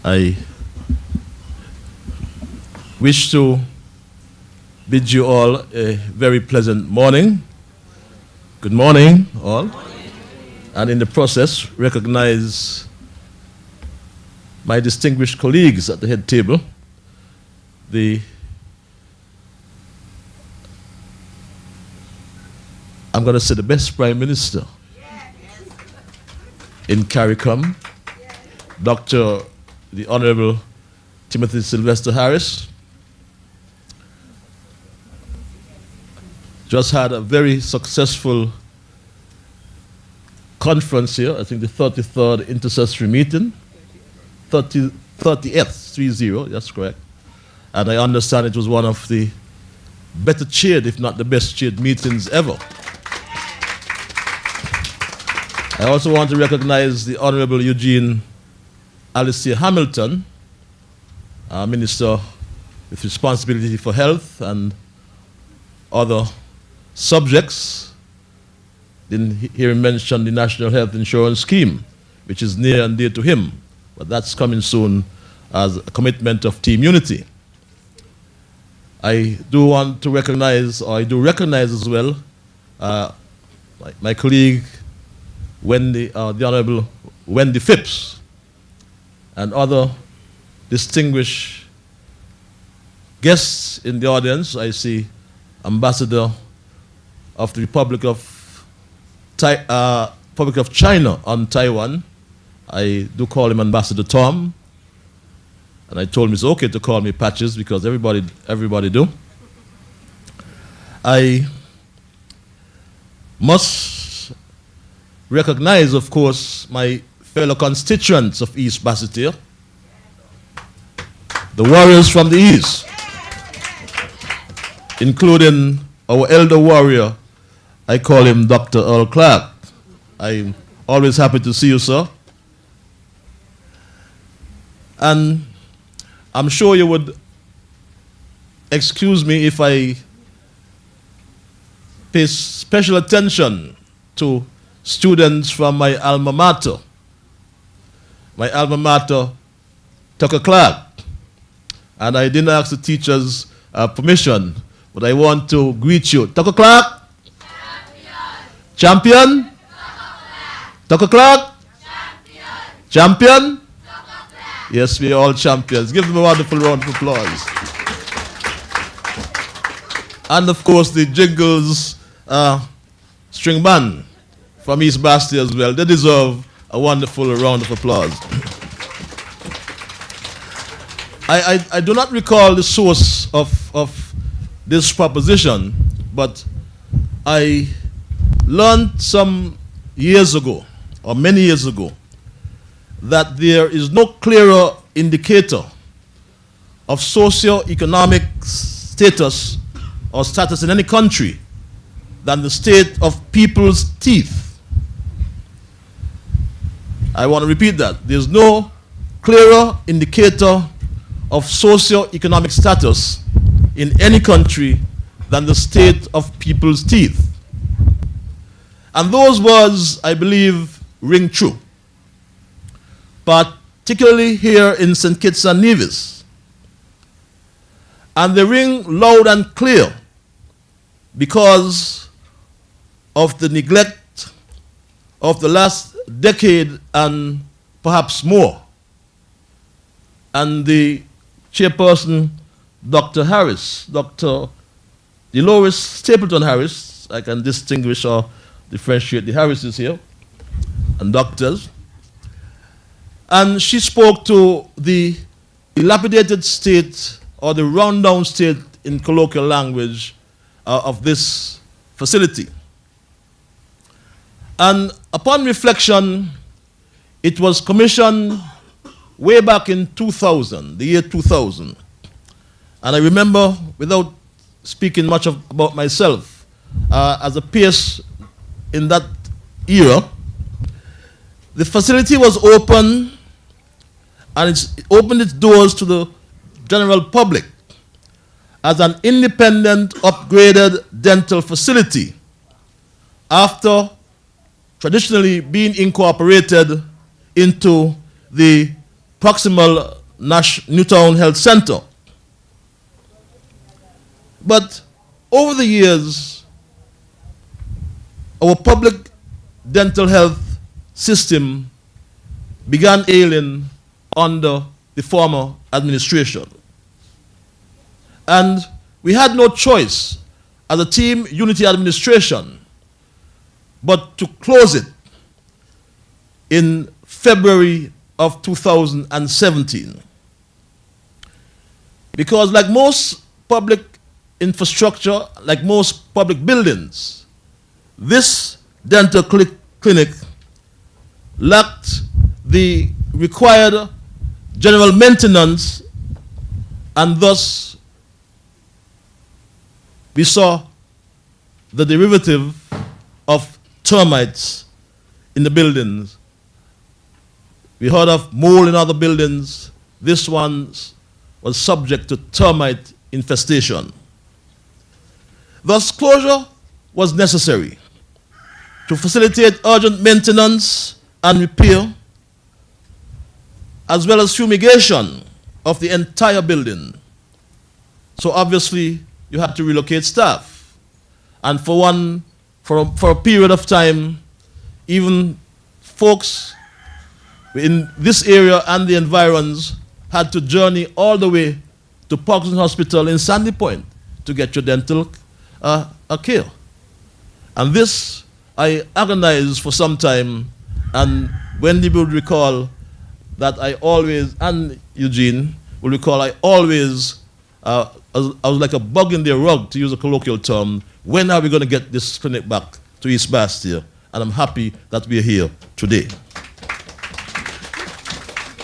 I wish to bid you all a very pleasant morning. Good morning, all. And in the process, recognize my distinguished colleagues at the head table, I'm going to say the best Prime Minister in CARICOM, Dr. the Honorable Timothy Sylvester Harris. Just had a very successful conference here, I think the 33rd intercessory meeting, 30th, 30, that's correct. And I understand it was one of the better chaired, if not the best chaired meetings ever. I also want to recognize the Honorable Eugene Alistair Hamilton, Minister with responsibility for health and other subjects. Didn't hear him mention the National Health Insurance Scheme, which is near and dear to him, but that's coming soon as a commitment of team unity. I do want to recognize, or I do recognize as well, my colleague, the Honorable Wendy Phipps, and other distinguished guests in the audience. I see Ambassador of the Republic of China on Taiwan. I do call him Ambassador Tom, and I told him it's okay to call me Patches because everybody do. I must recognize, of course, my fellow constituents of East Basseterre, the warriors from the East, including our elder warrior, I call him Dr. Earl Clark. I'm always happy to see you, sir. And I'm sure you would excuse me if I pay special attention to students from my alma mater. My alma mater, Tucker Clark. And I didn't ask the teachers permission, but I want to greet you. Tucker Clark? Champion? Tucker Clark? Champion? Yes, we are all champions. Give them a wonderful round of applause. And of course, the Jingles string band from East Basseterre as well. They deserve a wonderful round of applause. I do not recall the source of this proposition, but I learned some years ago, or many years ago, that there is no clearer indicator of socio-economic status or status in any country than the state of people's teeth. I want to repeat that. There's no clearer indicator of socio-economic status in any country than the state of people's teeth. And those words, I believe, ring true, particularly here in St. Kitts and Nevis. And they ring loud and clear because of the neglect of the last decade and perhaps more. And the chairperson, Dr. Harris, Dr. Dolores Stapleton Harris, I can distinguish or differentiate the Harrises here, and doctors. And she spoke to the dilapidated state, or the rundown state in colloquial language, of this facility. And upon reflection, it was commissioned way back in 2000, the year 2000. And I remember, without speaking much about myself, as a peer in that era, the facility was open, and it opened its doors to the general public as an independent, upgraded dental facility after traditionally being incorporated into the proximal Newtown Health Center. But over the years, our public dental health system began ailing under the former administration. And we had no choice as a team unity administration but to close it in February of 2017. Because like most public infrastructure, like most public buildings, this dental clinic lacked the required general maintenance, and thus we saw the derivative of termites in the buildings. We heard of mold in other buildings. This one was subject to termite infestation. Thus, closure was necessary to facilitate urgent maintenance and repair, as well as fumigation of the entire building. So obviously, you had to relocate staff. And for a period of time, even folks in this area and the environs had to journey all the way to Parkinson Hospital in Sandy Point to get your dental care. And this, I agonized for some time, and Wendy would recall that I always, and Eugene will recall, I always, I was like a bug in their rug, to use a colloquial term. When are we going to get this clinic back to East Bastia? And I'm happy that we're here today.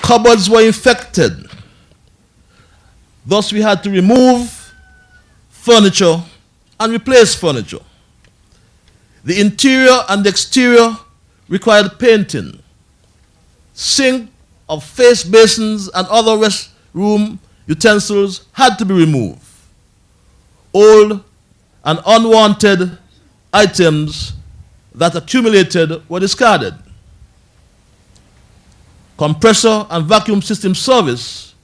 Cupboards were infected. Thus, we had to remove furniture and replace furniture. The interior and the exterior required painting. Sink of face basins and other restroom utensils had to be removed. Old and unwanted items that accumulated were discarded. Compressor and vacuum system service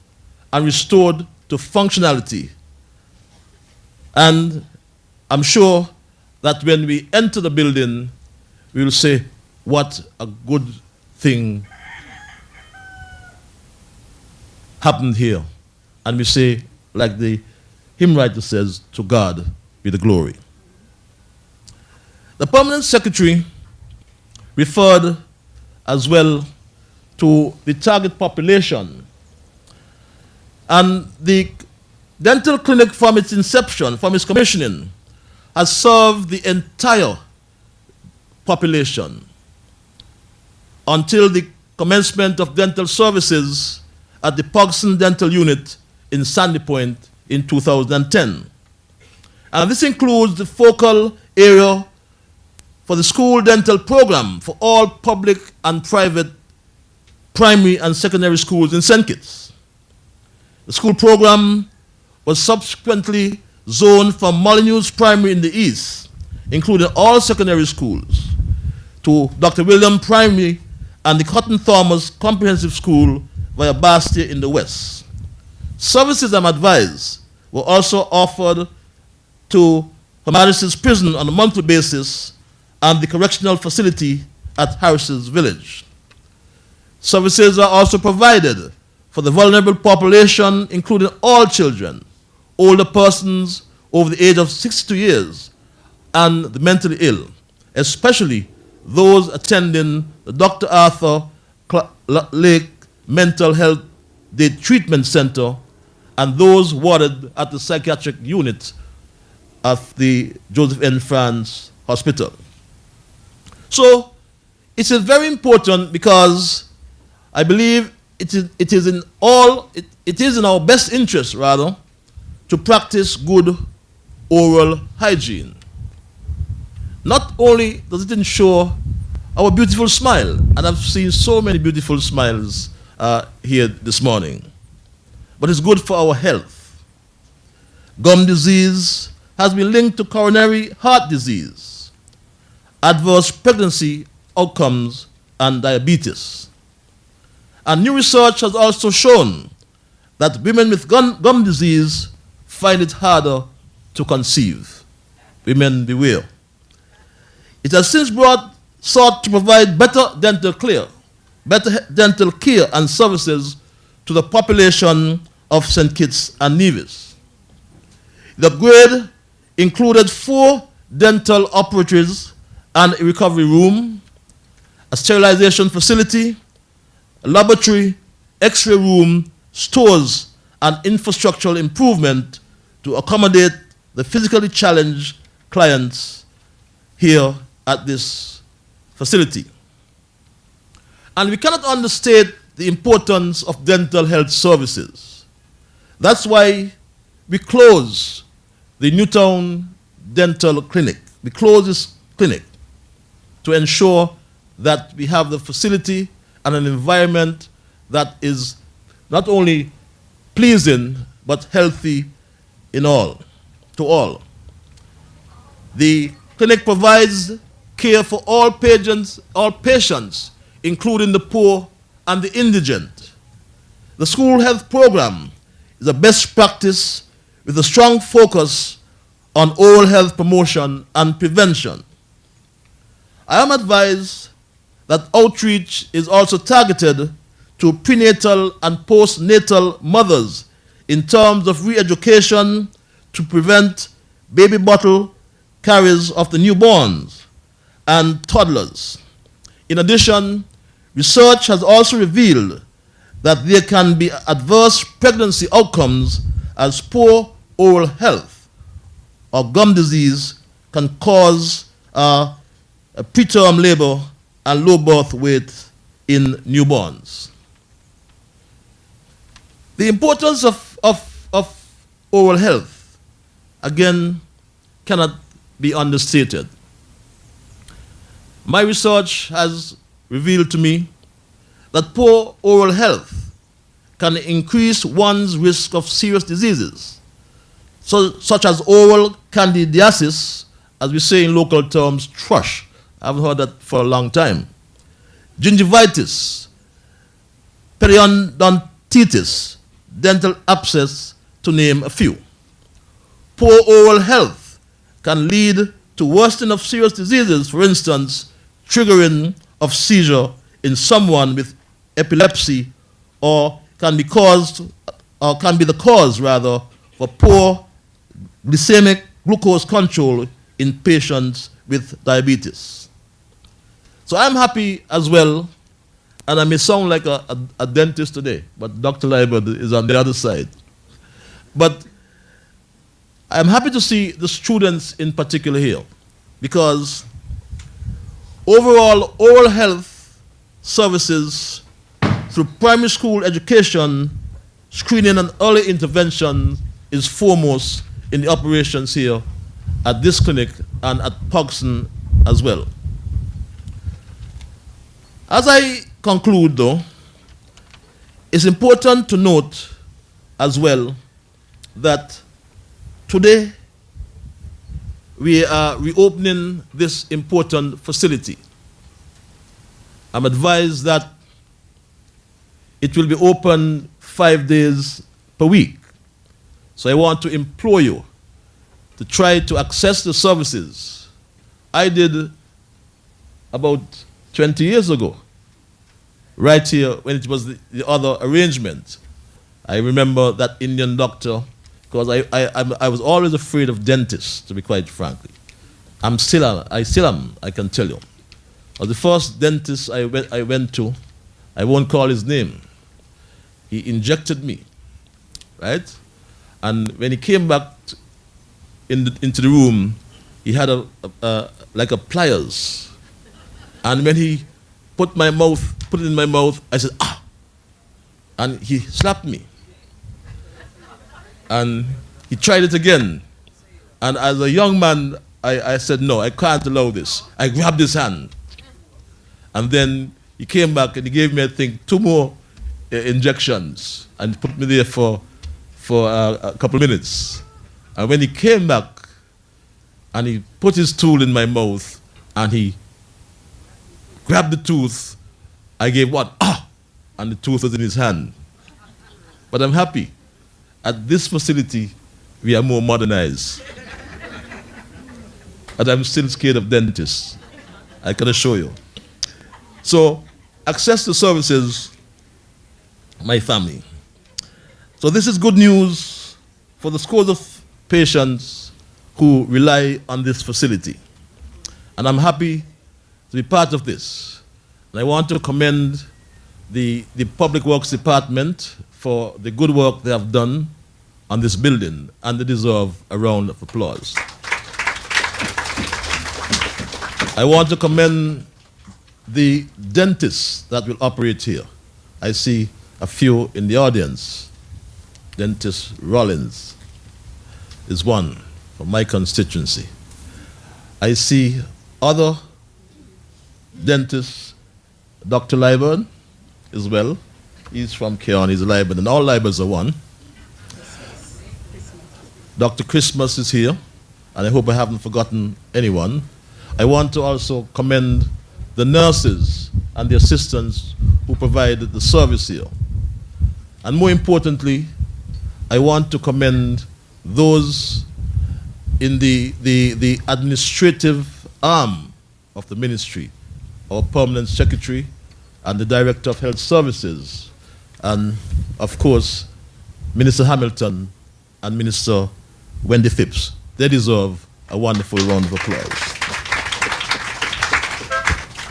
and restored to functionality. And I'm sure that when we enter the building, we will say, what a good thing happened here. And we say, like the hymn writer says, to God be the glory. The permanent secretary referred as well to the target population. And the dental clinic from its inception, from its commissioning, has served the entire population until the commencement of dental services at the Parkinson Dental Unit in Sandy Point in 2010. And this includes the focal area for the school dental program for all public and private primary and secondary schools in St. Kitts. The school program was subsequently zoned from Molyneux's Primary in the east, including all secondary schools, to Dr. William Primary and the Cotton Thomas Comprehensive School via Bastia in the west. Services, I'm advised, were also offered to Her Majesty's Prison on a monthly basis and the correctional facility at Harris's Village. Services are also provided for the vulnerable population, including all children, older persons over the age of 62 years, and the mentally ill, especially those attending the Dr. Arthur Lake Mental Health Day Treatment Center and those warded at the psychiatric unit of the Joseph N. France Hospital. So it is very important because I believe it is in our best interest, rather, to practice good oral hygiene. Not only does it ensure our beautiful smile, and I've seen so many beautiful smiles here this morning, but it's good for our health. Gum disease has been linked to coronary heart disease, adverse pregnancy outcomes, and diabetes. And new research has also shown that women with gum disease find it harder to conceive. Women beware. It has since sought to provide better dental care and services to the population of St. Kitts and Nevis. The upgrade included 4 dental operatories and a recovery room, a sterilization facility, a laboratory, X-ray room, stores, and infrastructural improvement to accommodate the physically challenged clients here at this facility. And we cannot understate the importance of dental health services. That's why we close the Newtown Dental Clinic. We close this clinic to ensure that we have the facility and an environment that is not only pleasing but healthy to all. The clinic provides care for all patients, including the poor and the indigent. The school health program is a best practice with a strong focus on oral health promotion and prevention. I am advised that outreach is also targeted to prenatal and postnatal mothers in terms of re-education to prevent baby bottle carriers of the newborns and toddlers. In addition, research has also revealed that there can be adverse pregnancy outcomes as poor oral health or gum disease can cause a preterm labor and low birth weight in newborns. The importance of oral health, again, cannot be understated. My research has revealed to me that poor oral health can increase one's risk of serious diseases, such as oral candidiasis, as we say in local terms, thrush. I haven't heard that for a long time. Gingivitis, periodontitis, dental abscess, to name a few. Poor oral health can lead to worsening of serious diseases, for instance, triggering of seizure in someone with epilepsy, or can be the cause rather for poor glycemic glucose control in patients with diabetes. So I'm happy as well, and I may sound like a dentist today, but Dr. Liburd is on the other side. But I'm happy to see the students in particular here, because overall oral health services through primary school education, screening and early intervention is foremost in the operations here at this clinic and at Pogson as well. As I conclude though, it's important to note as well that today we are reopening this important facility. I'm advised that it will be open 5 days per week. So I want to implore you to try to access the services. I did about 20 years ago, right here when it was the other arrangement. I remember that Indian doctor, because I was always afraid of dentists, to be quite frankly. I still am, I can tell you. The first dentist I went to, I won't call his name. He injected me, right? And when he came back into the room, he had like a pliers. And when he put it in my mouth, I said, ah! And he slapped me. And he tried it again. And as a young man, I said, no, I can't allow this. I grabbed his hand. And then he came back and he gave me, I think, 2 more injections and put me there for a couple of minutes. And when he came back and he put his tool in my mouth and he grabbed the tooth, I gave one, ah! and the tooth was in his hand. But I'm happy. At this facility, we are more modernized. And I'm still scared of dentists, I can assure you. So, access to services, my family. So this is good news for the scores of patients who rely on this facility. And I'm happy to be part of this. And I want to commend the Public Works Department for the good work they have done on this building, and they deserve a round of applause. I want to commend the dentists that will operate here. I see a few in the audience. Dentist Rollins is one from my constituency. I see other dentists, Dr. Liburd as well. He's from Keon, he's a Liburd, and all Liburds are one. Dr. Christmas is here, and I hope I haven't forgotten anyone. I want to also commend the nurses and the assistants who provided the service here. And more importantly, I want to commend those in the administrative arm of the ministry, our permanent secretary and the director of health services, and of course, Minister Hamilton and Minister Wendy Phipps. They deserve a wonderful round of applause.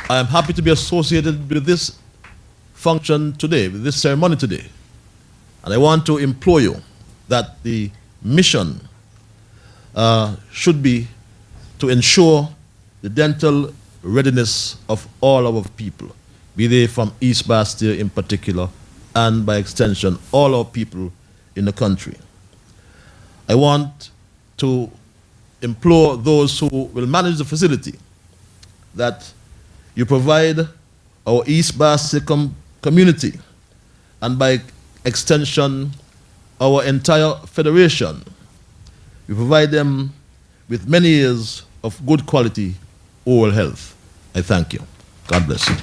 I am happy to be associated with this function today, with this ceremony today. And I want to implore you that the mission should be to ensure the dental readiness of all our people, be they from East Bastia in particular, and by extension, all our people in the country. I want to implore those who will manage the facility that you provide our East Bastia community, and by extension, our entire federation. We provide them with many years of good quality oral health. I thank you. God bless you.